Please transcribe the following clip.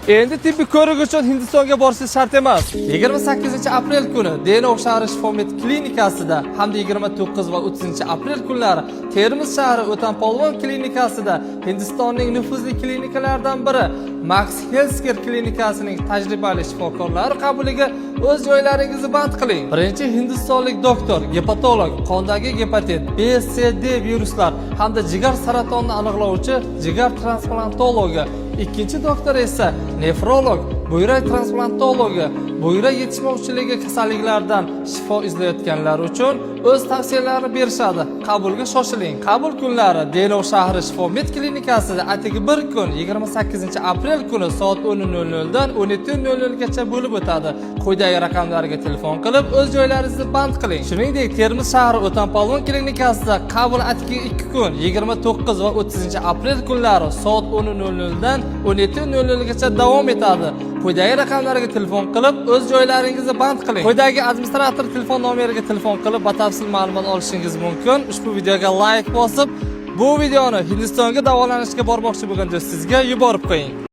Endi tibbiy ko'rik uchun Hindistonga borishingiz shart emas. 28-aprel kuni Denov shahri Shifomed klinikasida hamda 29 va 30 aprel kunlari Termiz shahri O'tanpolvon klinikasida Hindistonning nufuzli klinikalaridan biri Max Healthcare klinikasining tajribali shifokorlari qabuliga o'z joylaringizni band qiling. Birinchi hindistonlik doktor, gepatolog, qondagi gepatit, B, C, D viruslar hamda jigar saratonini aniqlovchi jigar transplantologi. Ikkinchi doktor esa nefrolog, buyrak transplantologi, buyrak yetishmovchiligi kasalliklaridan shifo izlayotganlar uchun o'z tavsiyalarini berishadi. Qabulga shoshiling. Qabul kunlari Denov shahri Shifomed klinikasida atigi bir kun 28-aprel kuni soat 10:00 dan 17:00 gacha bo'lib o'tadi. Quyidagi raqamlarga telefon qilib o'z joylaringizni band qiling. Shuningdek, Termiz shahri O'tanpolvon klinikasida qabul atigi 2 kun 29 va 30 aprel kunlari soat 10:00 dan 17:00 gacha davom etadi. Quyidagi raqamlarga telefon qilib o'z joylaringizni band qiling. Quyidagi administrator telefon nomeriga telefon qilib batafsil ma'lumot olishingiz mumkin. Ushbu videoga like bosib, bu videoni Hindistonga davolanishga bormoqchi bo'lgan do'stingizga yuborib qo'ying.